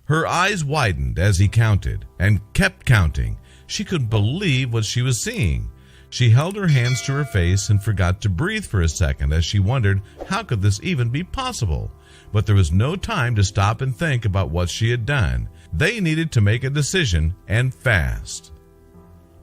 Her eyes widened as he counted, and kept counting. She couldn't believe what she was seeing. She held her hands to her face and forgot to breathe for a second as she wondered how could this even be possible. But there was no time to stop and think about what she had done. They needed to make a decision, and fast.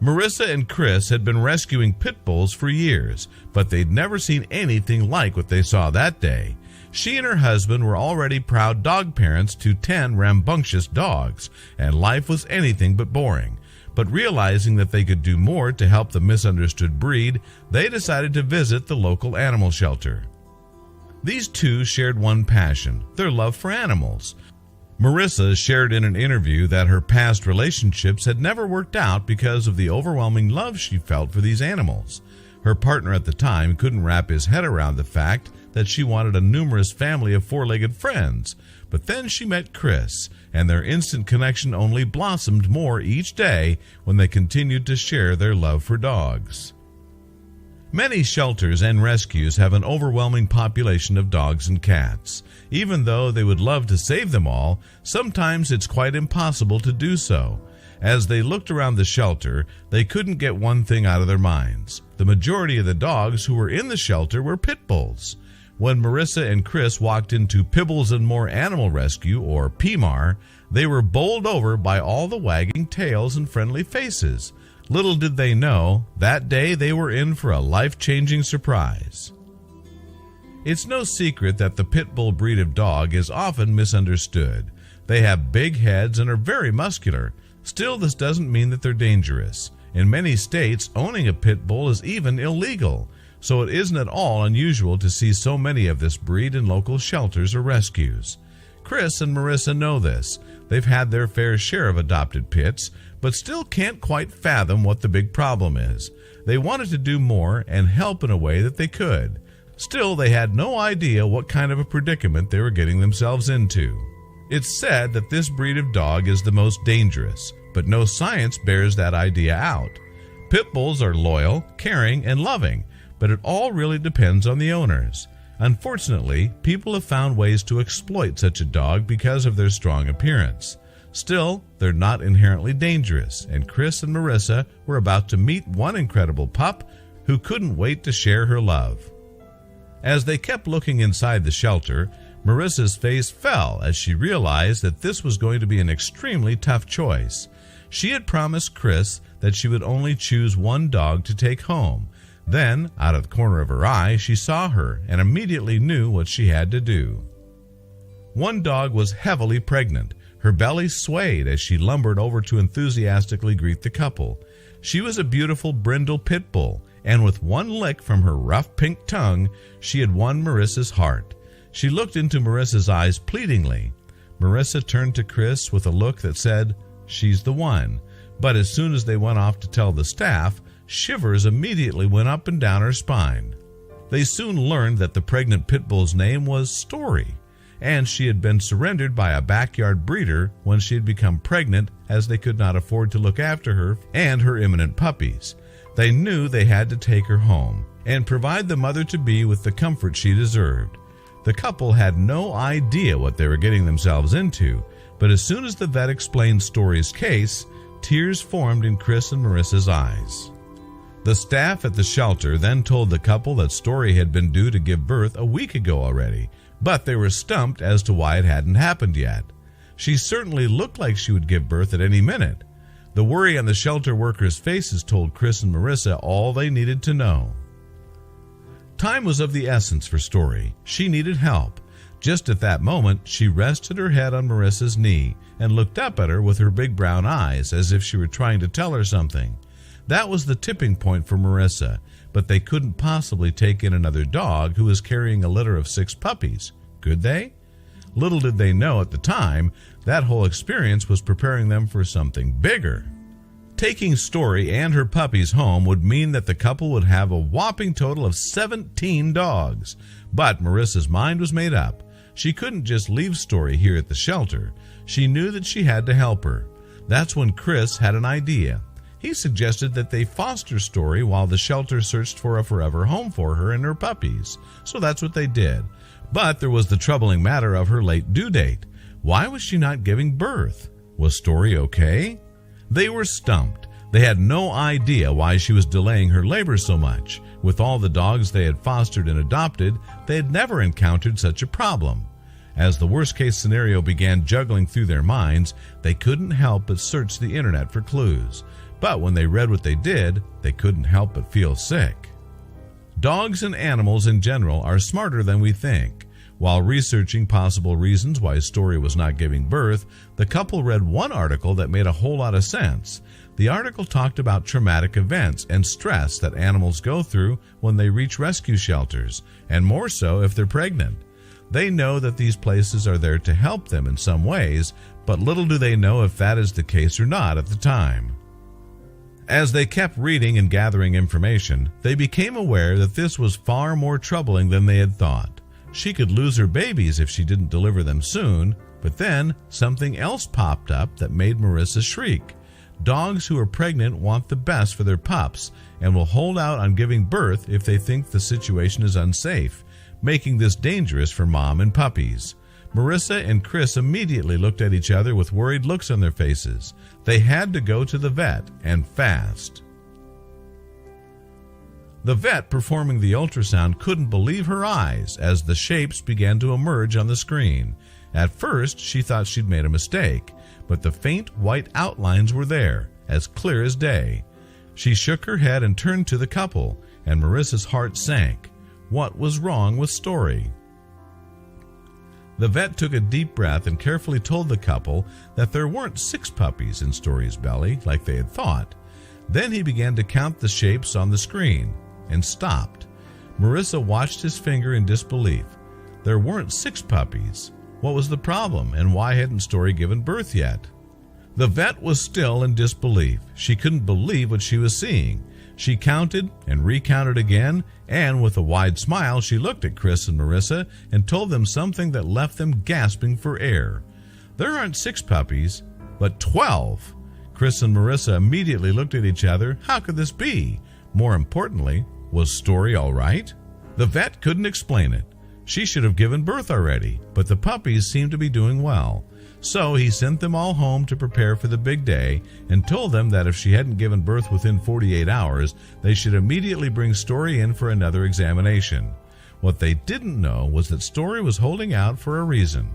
Marissa and Chris had been rescuing pit bulls for years, but they'd never seen anything like what they saw that day. She and her husband were already proud dog parents to 10 rambunctious dogs, and life was anything but boring. But realizing that they could do more to help the misunderstood breed, they decided to visit the local animal shelter. These two shared one passion, their love for animals. Marissa shared in an interview that her past relationships had never worked out because of the overwhelming love she felt for these animals. Her partner at the time couldn't wrap his head around the fact that she wanted a numerous family of four-legged friends. But then she met Chris, and their instant connection only blossomed more each day when they continued to share their love for dogs. Many shelters and rescues have an overwhelming population of dogs and cats. Even though they would love to save them all, sometimes it's quite impossible to do so. As they looked around the shelter, they couldn't get one thing out of their minds. The majority of the dogs who were in the shelter were pit bulls. When Marissa and Chris walked into Pibbles and More Animal Rescue, or PMAR, they were bowled over by all the wagging tails and friendly faces. Little did they know, that day they were in for a life-changing surprise. It's no secret that the pit bull breed of dog is often misunderstood. They have big heads and are very muscular. Still, this doesn't mean that they're dangerous. In many states, owning a pit bull is even illegal, so it isn't at all unusual to see so many of this breed in local shelters or rescues. Chris and Marissa know this. They've had their fair share of adopted pits, but still can't quite fathom what the big problem is. They wanted to do more and help in a way that they could. Still, they had no idea what kind of a predicament they were getting themselves into. It's said that this breed of dog is the most dangerous, but no science bears that idea out. Pit bulls are loyal, caring, and loving, but it all really depends on the owners. Unfortunately, people have found ways to exploit such a dog because of their strong appearance. Still, they're not inherently dangerous, and Chris and Marissa were about to meet one incredible pup who couldn't wait to share her love. As they kept looking inside the shelter, Marissa's face fell as she realized that this was going to be an extremely tough choice. She had promised Chris that she would only choose one dog to take home. Then, out of the corner of her eye, she saw her and immediately knew what she had to do. One dog was heavily pregnant. Her belly swayed as she lumbered over to enthusiastically greet the couple. She was a beautiful brindle pit bull, and with one lick from her rough pink tongue, she had won Marissa's heart. She looked into Marissa's eyes pleadingly. Marissa turned to Chris with a look that said, "She's the one." But as soon as they went off to tell the staff, shivers immediately went up and down her spine. They soon learned that the pregnant pit bull's name was Story, and she had been surrendered by a backyard breeder when she had become pregnant, as they could not afford to look after her and her imminent puppies. They knew they had to take her home and provide the mother-to-be with the comfort she deserved. The couple had no idea what they were getting themselves into, but as soon as the vet explained Story's case, tears formed in Chris and Marissa's eyes. The staff at the shelter then told the couple that Story had been due to give birth a week ago already, but they were stumped as to why it hadn't happened yet. She certainly looked like she would give birth at any minute. The worry on the shelter workers' faces told Chris and Marissa all they needed to know. Time was of the essence for Story. She needed help. Just at that moment, she rested her head on Marissa's knee and looked up at her with her big brown eyes as if she were trying to tell her something. That was the tipping point for Marissa, but they couldn't possibly take in another dog who was carrying a litter of 6 puppies. Could they? Little did they know at the time, that whole experience was preparing them for something bigger. Taking Story and her puppies home would mean that the couple would have a whopping total of 17 dogs. But Marissa's mind was made up. She couldn't just leave Story here at the shelter. She knew that she had to help her. That's when Chris had an idea. He suggested that they foster Story while the shelter searched for a forever home for her and her puppies. So that's what they did. But there was the troubling matter of her late due date. Why was she not giving birth? Was Story okay? They were stumped. They had no idea why she was delaying her labor so much. With all the dogs they had fostered and adopted, they had never encountered such a problem. As the worst-case scenario began juggling through their minds, they couldn't help but search the internet for clues. But when they read what they did, they couldn't help but feel sick. Dogs and animals in general are smarter than we think. While researching possible reasons why Story was not giving birth, the couple read one article that made a whole lot of sense. The article talked about traumatic events and stress that animals go through when they reach rescue shelters, and more so if they're pregnant. They know that these places are there to help them in some ways, but little do they know if that is the case or not at the time. As they kept reading and gathering information, they became aware that this was far more troubling than they had thought. She could lose her babies if she didn't deliver them soon, but then something else popped up that made Marissa shriek. Dogs who are pregnant want the best for their pups and will hold out on giving birth if they think the situation is unsafe, making this dangerous for mom and puppies. Marissa and Chris immediately looked at each other with worried looks on their faces. They had to go to the vet, and fast. The vet performing the ultrasound couldn't believe her eyes as the shapes began to emerge on the screen. At first, she thought she'd made a mistake, but the faint white outlines were there, as clear as day. She shook her head and turned to the couple, and Marissa's heart sank. What was wrong with Story? The vet took a deep breath and carefully told the couple that there weren't 6 puppies in Story's belly like they had thought. Then he began to count the shapes on the screen and stopped. Marissa watched his finger in disbelief. There weren't 6 puppies. What was the problem, and why hadn't Story given birth yet? The vet was still in disbelief. She couldn't believe what she was seeing. She counted and recounted again, and with a wide smile, she looked at Chris and Marissa and told them something that left them gasping for air. There aren't 6 puppies, but 12. Chris and Marissa immediately looked at each other. How could this be? More importantly, was Story all right? The vet couldn't explain it. She should have given birth already, but the puppies seemed to be doing well. So he sent them all home to prepare for the big day and told them that if she hadn't given birth within 48 hours, they should immediately bring Story in for another examination. What they didn't know was that Story was holding out for a reason.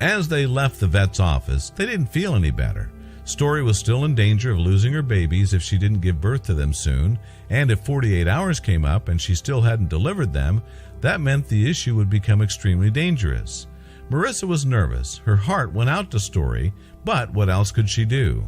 As they left the vet's office, they didn't feel any better. Story was still in danger of losing her babies if she didn't give birth to them soon, and if 48 hours came up and she still hadn't delivered them, that meant the issue would become extremely dangerous. Marissa was nervous. Her heart went out to Story, but what else could she do?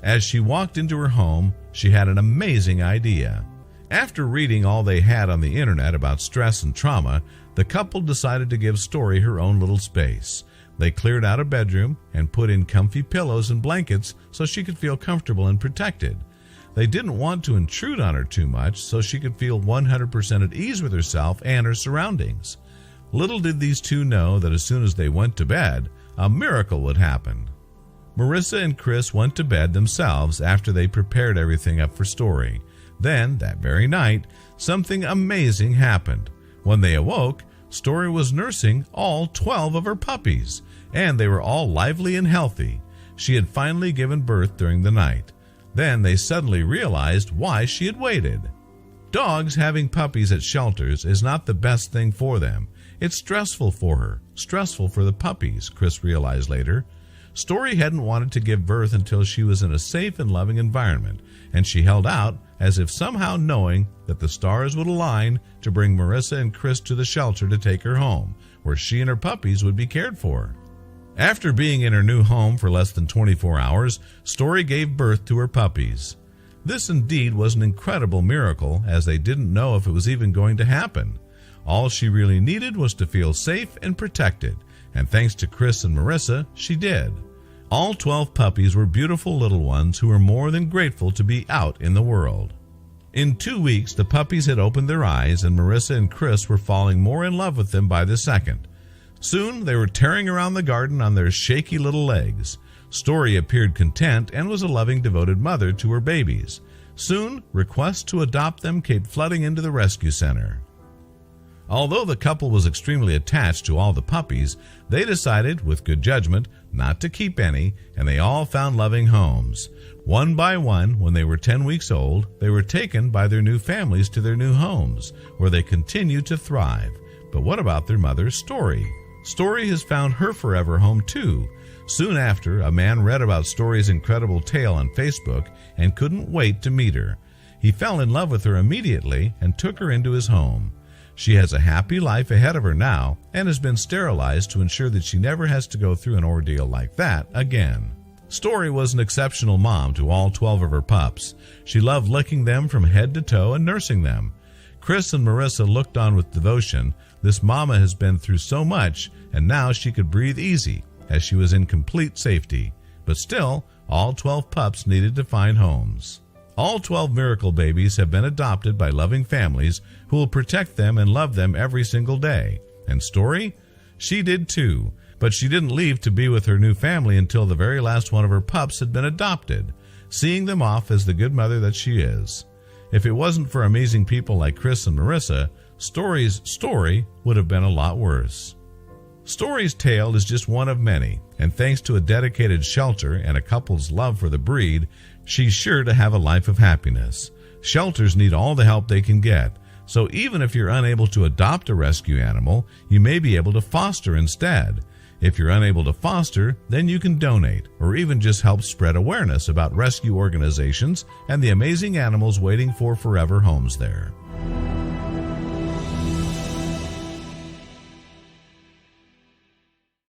As she walked into her home, she had an amazing idea. After reading all they had on the internet about stress and trauma, the couple decided to give Story her own little space. They cleared out a bedroom and put in comfy pillows and blankets so she could feel comfortable and protected. They didn't want to intrude on her too much so she could feel 100% at ease with herself and her surroundings. Little did these two know that as soon as they went to bed, a miracle would happen. Marissa and Chris went to bed themselves after they prepared everything up for Story. Then, that very night, something amazing happened. When they awoke, Story was nursing all 12 of her puppies, and they were all lively and healthy. She had finally given birth during the night. Then they suddenly realized why she had waited. Dogs having puppies at shelters is not the best thing for them. It's stressful for her, stressful for the puppies, Chris realized later. Story hadn't wanted to give birth until she was in a safe and loving environment, and she held out as if somehow knowing that the stars would align to bring Marissa and Chris to the shelter to take her home, where she and her puppies would be cared for. After being in her new home for less than 24 hours, Story gave birth to her puppies. This indeed was an incredible miracle, as they didn't know if it was even going to happen. All she really needed was to feel safe and protected, and thanks to Chris and Marissa, she did. All 12 puppies were beautiful little ones who were more than grateful to be out in the world. In 2 weeks, the puppies had opened their eyes, and Marissa and Chris were falling more in love with them by the second. Soon, they were tearing around the garden on their shaky little legs. Story appeared content and was a loving, devoted mother to her babies. Soon, requests to adopt them came flooding into the rescue center. Although the couple was extremely attached to all the puppies, they decided, with good judgment, not to keep any, and they all found loving homes. One by one, when they were 10 weeks old, they were taken by their new families to their new homes, where they continue to thrive. But what about their mother, Story? Story has found her forever home too. Soon after, a man read about Story's incredible tale on Facebook and couldn't wait to meet her. He fell in love with her immediately and took her into his home. She has a happy life ahead of her now and has been sterilized to ensure that she never has to go through an ordeal like that again. Story was an exceptional mom to all 12 of her pups. She loved licking them from head to toe and nursing them. Chris and Marissa looked on with devotion. This mama has been through so much, and now she could breathe easy as she was in complete safety. But still, all 12 pups needed to find homes. All 12 miracle babies have been adopted by loving families who will protect them and love them every single day. And Story? She did too, but she didn't leave to be with her new family until the very last one of her pups had been adopted, seeing them off as the good mother that she is. If it wasn't for amazing people like Chris and Marissa, Story's story would have been a lot worse. Story's tale is just one of many, and thanks to a dedicated shelter and a couple's love for the breed, she's sure to have a life of happiness. Shelters need all the help they can get, so even if you're unable to adopt a rescue animal, you may be able to foster instead. If you're unable to foster, then you can donate, or even just help spread awareness about rescue organizations and the amazing animals waiting for forever homes there.